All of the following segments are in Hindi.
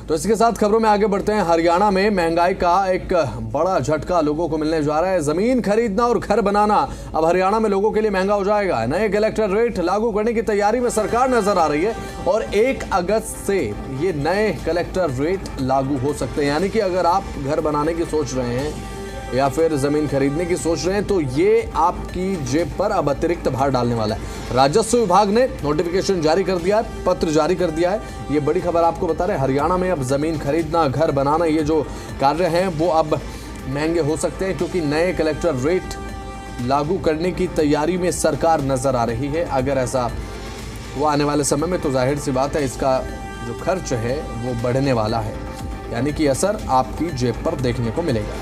तो इसके साथ खबरों में आगे बढ़ते हैं। हरियाणा में महंगाई का एक बड़ा झटका लोगों को मिलने जा रहा है। जमीन खरीदना और घर बनाना अब हरियाणा में लोगों के लिए महंगा हो जाएगा। नए कलेक्टर रेट लागू करने की तैयारी में सरकार नजर आ रही है और 1 अगस्त से ये नए कलेक्टर रेट लागू हो सकते हैं। यानी कि अगर आप घर बनाने की सोच रहे हैं या फिर जमीन खरीदने की सोच रहे हैं तो ये आपकी जेब पर अब अतिरिक्त भार डालने वाला है। राजस्व विभाग ने नोटिफिकेशन जारी कर दिया है, पत्र जारी कर दिया है। ये बड़ी खबर आपको बता रहे हैं। हरियाणा में अब जमीन खरीदना, घर बनाना, ये जो कार्य हैं वो अब महंगे हो सकते हैं क्योंकि नए कलेक्टर रेट लागू करने की तैयारी में सरकार नजर आ रही है। अगर ऐसा हुआ आने वाले समय में तो जाहिर सी बात है इसका जो खर्च है वो बढ़ने वाला है, यानी कि असर आपकी जेब पर देखने को मिलेगा।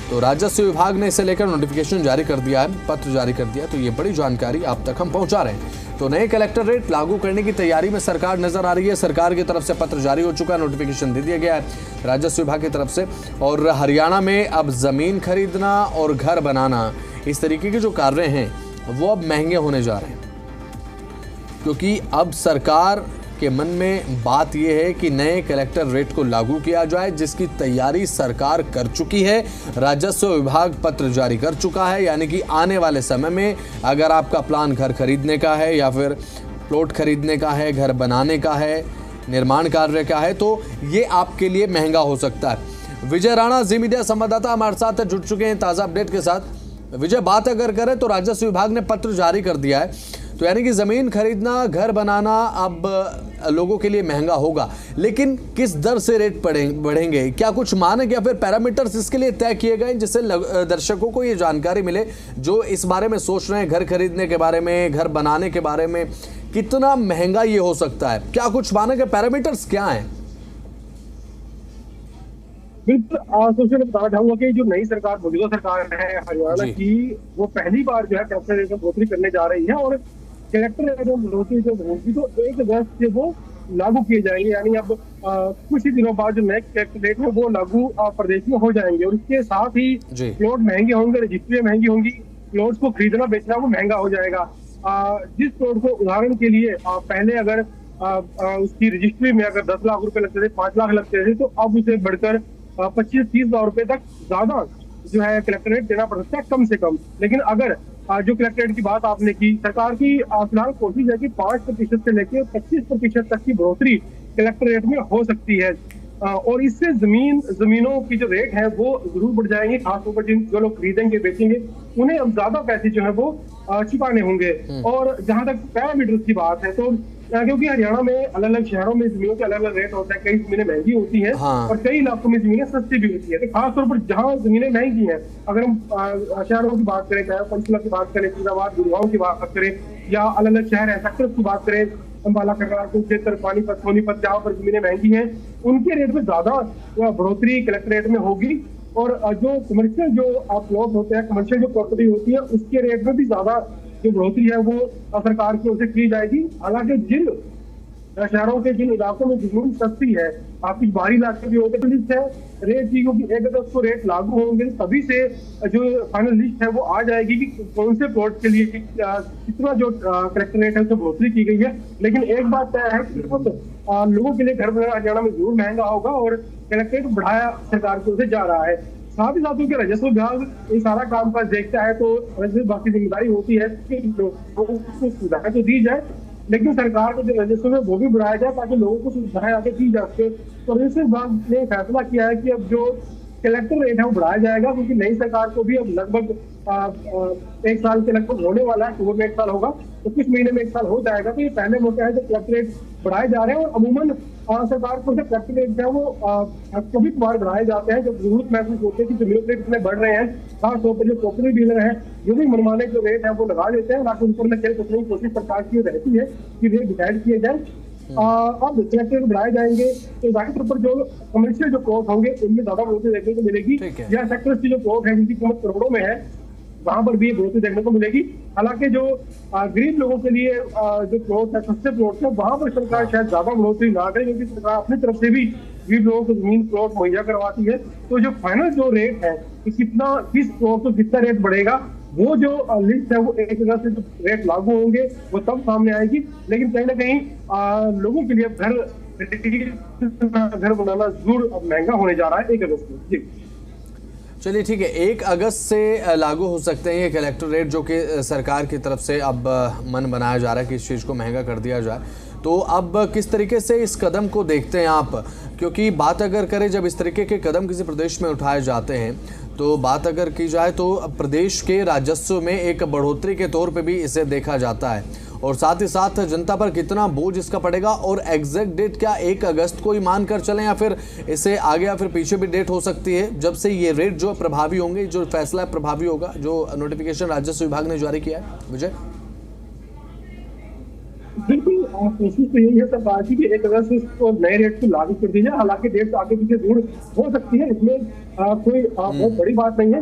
तो राजस्व विभाग ने इसे लेकर नोटिफिकेशन जारी कर दिया है, पत्र जारी कर दिया। तो ये बड़ी जानकारी आप तक हम पहुंचा रहे हैं। तो नए कलेक्टर रेट लागू करने की तैयारी में सरकार नजर आ रही है। सरकार की तरफ से पत्र जारी हो चुका है, नोटिफिकेशन दे दिया गया है राजस्व विभाग की तरफ से। और हरियाणा में अब जमीन खरीदना और घर बनाना, इस तरीके के जो कार्य हैं वो अब महंगे होने जा रहे हैं क्योंकि अब सरकार के मन में बात यह है कि नए कलेक्टर रेट को लागू किया जाए, जिसकी तैयारी सरकार कर चुकी है। राजस्व विभाग पत्र जारी कर चुका है, यानी कि आने वाले समय में अगर आपका प्लान घर खरीदने का है या फिर प्लॉट खरीदने का है, घर बनाने का है, निर्माण कार्य का है, तो ये आपके लिए महंगा हो सकता है। विजय राणा जी मीडिया संवाददाता हमारे साथ जुड़ चुके हैं ताज़ा अपडेट के साथ। विजय, बात अगर करें तो राजस्व विभाग ने पत्र जारी कर दिया है, तो यानी कि जमीन खरीदना, घर बनाना अब लोगों के लिए महंगा होगा। लेकिन किस दर से रेट बढ़ेंगे? क्या कुछ मानक या फिर पैरामीटर्स इसके लिए तय किए गए जिससे दर्शकों को ये जानकारी मिले जो इस बारे में सोच रहे हैं, घर खरीदने के बारे में, घर बनाने के बारे में, कितना महंगा ये हो सकता है? क्या कुछ मानक या पैरामीटर्स क्या हैं? बिल्कुल, सोशल में बताना चाहूंगा कि जो नई सरकार, मौजूदा सरकार है हरियाणा की, वो पहली बार जो है कलेक्टर रेट में बढ़ोतरी करने जा रही है और कलेक्टर रेट में बढ़ोतरी जो होगी तो 1 अगस्त से वो लागू किए जाएंगे। यानी अब कुछ ही दिनों बाद जो नए कलेक्टर रेट में वो लागू प्रदेश में हो जाएंगे और इसके साथ ही प्लॉट महंगे होंगे, रजिस्ट्री महंगी होंगी, प्लॉट को खरीदना बेचना वो महंगा हो जाएगा। जिस प्लॉट को उदाहरण के लिए पहले अगर उसकी रजिस्ट्री में अगर 10 लाख रुपए लगते थे, 5 लाख लगते थे, तो अब उसे बढ़कर 25-30 लाख रुपए तक ज्यादा जो है कलेक्टर रेट देना पड़ सकता है, कम से कम। लेकिन अगर जो कलेक्टर रेट की बात आपने की, सरकार की फिलहाल कोशिश है कि 5% से लेकर 25% तक की बढ़ोतरी कलेक्टर रेट में हो सकती है और इससे जमीनों की जो रेट है वो जरूर बढ़ जाएंगे। खासतौर पर जो लोग खरीदेंगे, बेचेंगे, उन्हें अब ज्यादा पैसे जो है वो चुकाने होंगे। और जहां तक पैरामीटर्स की बात है तो क्योंकि हरियाणा में अलग अलग शहरों में जमीनों के अलग अलग रेट होता है, कई जमीनें महंगी होती हैं और कई इलाकों में जमीनें सस्ती भी होती है। तो खासतौर पर जहाँ जमीनें महंगी हैं, अगर हम शहरों की बात करें, चाहे पंचकुला की बात करें, फरीदाबाद, गुड़गांव की बात करें, या अलग अलग शहर है सेक्टर्स की बात करें, अंबाला, कटरा, कुरुक्षेत्र, पानीपत, सोनीपत, जहाँ पर जमीनें महंगी हैं, उनके रेट में ज्यादा बढ़ोतरी कलेक्टर रेट में होगी। और जो कमर्शियल जो प्लॉट होते हैं, कमर्शियल जो प्रॉपर्टी होती है, उसके रेट में भी ज्यादा जो बढ़ोतरी है वो सरकार की ओर से की जाएगी। हालांकि जिन शहरों के, जिन इलाकों में जमीन सस्ती है, आपकी बाहरी इलाके भी होते हैं, लिस्ट है रेट की, क्योंकि 1 अगस्त को रेट लागू होंगे तभी से जो फाइनल लिस्ट है वो आ जाएगी कि कौन से प्लॉट के लिए कितना जो कलेक्टर रेट है उसमें बढ़ोतरी की गई है। लेकिन एक बात तय है कि लोगों के लिए घर बनाना हरियाणा में जरूर महंगा होगा और कलेक्टर रेट बढ़ाया सरकार की ओर से जा रहा है। साथ ही साथ क्योंकि राजस्व विभाग ये सारा काम काज देखता है तो राजस्व विभाग की जिम्मेदारी होती है कि लोगों को सुविधाएं तो दी जाए, लेकिन सरकार को जो राजस्व है वो भी बढ़ाया जाए ताकि लोगों को सुविधाएं आगे दी जा सके। तो राजस्व विभाग ने फैसला किया है कि अब जो कलेक्टर रेट है वो बढ़ाया जाएगा, क्योंकि नई सरकार को भी अब लगभग 1 साल के लगभग होने वाला है। अक्टूबर में 1 साल होगा तो कुछ महीने में 1 साल हो जाएगा। तो ये पहले मौका है जब कलेक्टर रेट बढ़ाए जा रहे हैं और अमूमन सरकार को जब कलेक्टर रेट है वो कभी कभार बढ़ाए जाते हैं जब जरूरत महसूस होती है कि जमीन रेट इतने बढ़ रहे हैं। खासतौर पर जो प्रॉपर्टी डीलर है जो भी मनमाने जो रेट है वो लगा देते हैं, ताकि उनको न खेल कोशिश सरकार की रहती है कि रेट डिसाइड किए जाए। अब कलेक्टर बढ़ाए जाएंगे तो जाहिर तौर पर जो कमर्शियल जो प्लॉट होंगे उनमें ज्यादा बढ़ोतरी देखने को मिलेगी, या सेक्टर्स की जो प्लॉट है जिनकी कीमत करोड़ों में है वहां पर भी बढ़ोतरी देखने को मिलेगी। हालांकि जो गरीब लोगों के लिए जो प्लॉट है, सस्ते प्लॉट है, वहां पर सरकार शायद ज्यादा बढ़ोतरी ना करे, क्योंकि सरकार अपनी तरफ से भी गरीब लोगों को जमीन प्लॉट मुहैया करवाती है। तो जो फाइनल जो रेट है कि कितना किस प्लॉट को कितना रेट बढ़ेगा, वो जो लिस्ट है वो 1 अगस्त से जो रेट लागू होंगे वो तब सामने आएगी। लेकिन कहीं ना कहीं लोगों के लिए घर घर बनाना जरूर अब महंगा होने जा रहा है 1 अगस्त में। जी चलिए ठीक है, 1 अगस्त से लागू हो सकते हैं ये कलेक्टर रेट, जो कि सरकार की तरफ से अब मन बनाया जा रहा है कि इस चीज़ को महंगा कर दिया जाए। तो अब किस तरीके से इस कदम को देखते हैं आप? क्योंकि बात अगर करें, जब इस तरीके के कदम किसी प्रदेश में उठाए जाते हैं, तो बात अगर की जाए तो प्रदेश के राजस्व में एक बढ़ोतरी के तौर पे भी इसे देखा जाता है, और साथ ही साथ जनता पर कितना बोझ इसका पड़ेगा। और एग्जैक्ट डेट क्या 1 अगस्त को ही मान कर चलें, या फिर इसे आगे या फिर पीछे भी डेट हो सकती है जब से ये रेट जो प्रभावी होंगे, जो फैसला प्रभावी होगा, जो नोटिफिकेशन राजस्व विभाग ने जारी किया है? विजय, बिल्कुल कोशिश तो यही है सरकार की कि 1 अगस्त को नए रेट को लागू कर दी जाए। हालांकि डेट आगे पीछे दूर हो सकती है, इसमें कोई बहुत बड़ी बात नहीं है,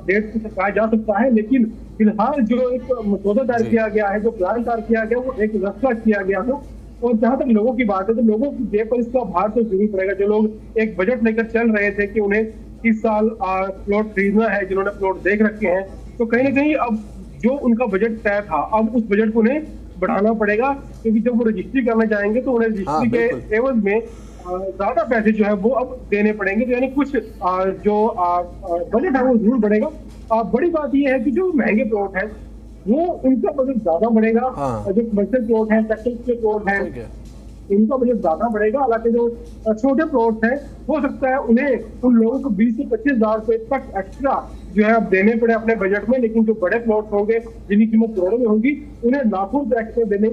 डेट को सरकाया जा सकता है। लेकिन फिलहाल जो एक मसौदा तैयार किया गया है, जो प्लान तैयार किया गया, वो 1 अगस्त का किया गया है। और जहां तक लोगों की बात है, तो लोगों की जेब पर इसका भार तो जरूर पड़ेगा। जो लोग एक बजट लेकर चल रहे थे कि उन्हें इस साल प्लॉट खरीदना है, जिन्होंने प्लॉट देख रखे हैं, तो कहीं ना कहीं अब जो उनका बजट तय था, अब उस बजट को उन्हें बढ़ाना पड़ेगा। क्योंकि जब वो रजिस्ट्री करना चाहेंगे तो उन्हें रजिस्ट्री के एवज में ज्यादा पैसे जो है वो अब देने पड़ेंगे। तो यानी कुछ जो बजट है वो जरूर बढ़ेगा। बड़ी बात यह है कि जो महंगे प्लॉट है वो उनका बजट ज्यादा बढ़ेगा। जो कमर्शियल प्लॉट है, सेक्टर के प्लॉट है, इनका बजट ज्यादा बढ़ेगा। हालांकि जो छोटे प्लॉट है, हो सकता है उन्हें उन लोगों को 20 से 25 हजार रुपए तक एक्स्ट्रा जो है अब देने पड़े अपने बजट में। लेकिन जो बड़े प्लॉट होंगे जिनकी कीमत करोड़ों में होगी, उन्हें लाखों रुपए एक्स्ट्रा देने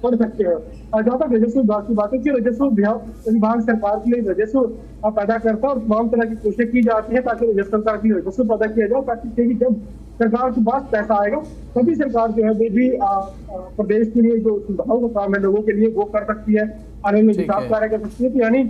पड़ सकते हैं। जहां तक राजस्व विभाग की बात है कि राजस्व विभाग सरकार के लिए राजस्व पैदा करता है और तमाम तरह की कोशिशें की जाती है ताकि राज्य सरकार के लिए राजस्व पैदा किया जाए, ताकि जब सरकार के पास पैसा आएगा तभी सरकार जो है वो भी प्रदेश के लिए जो सुविधाओं का काम है लोगों के लिए वो कर सकती है, आने में हिसाब कार्य कर सकती है। तो यानी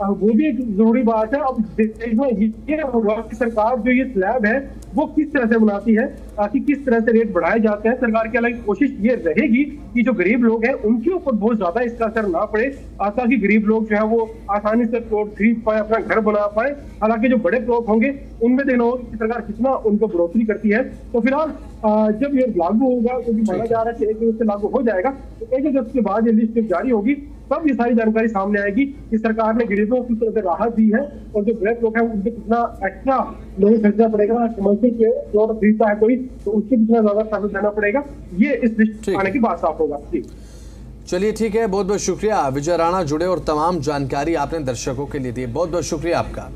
वो भी एक जरूरी बात है। अब देखना ये होगा कि सरकार जो ये स्लैब है वो किस तरह से बनाती है, ताकि किस तरह से रेट बढ़ाए जाते हैं। सरकार की अलग कोशिश ये रहेगी कि जो गरीब लोग हैं उनके ऊपर बहुत ज्यादा इसका असर ना पड़े, ताकि गरीब लोग जो है वो आसानी से प्लॉट खरीद पाए, अपना घर बना पाए। हालांकि जो बड़े प्लॉट होंगे उनमें देखना होगा कि सरकार कितना उनको बढ़ोतरी करती है। तो फिलहाल जब ये लागू होगा, क्योंकि माना जा रहा है कि 1 अगस्त से लागू हो जाएगा, तो 1 अगस्त के बाद ये लिस्ट जारी होगी, तब ये सारी जानकारी सामने आएगी कि सरकार ने गरीबों की तरफ से राहत दी है और जो बड़े लोग हैं उनसे कितना एक्स्ट्रा लोगों खर्चा पड़ेगा। कमर्शियल के प्लॉट खरीदता है कोई, तो उससे कितना ज्यादा पैसा देना पड़ेगा, ये इस लिस्ट आने के बाद साफ होगा। जी चलिए ठीक है, बहुत बहुत शुक्रिया विजय राणा जुड़े और तमाम जानकारी आपने दर्शकों के लिए दी। बहुत बहुत शुक्रिया आपका।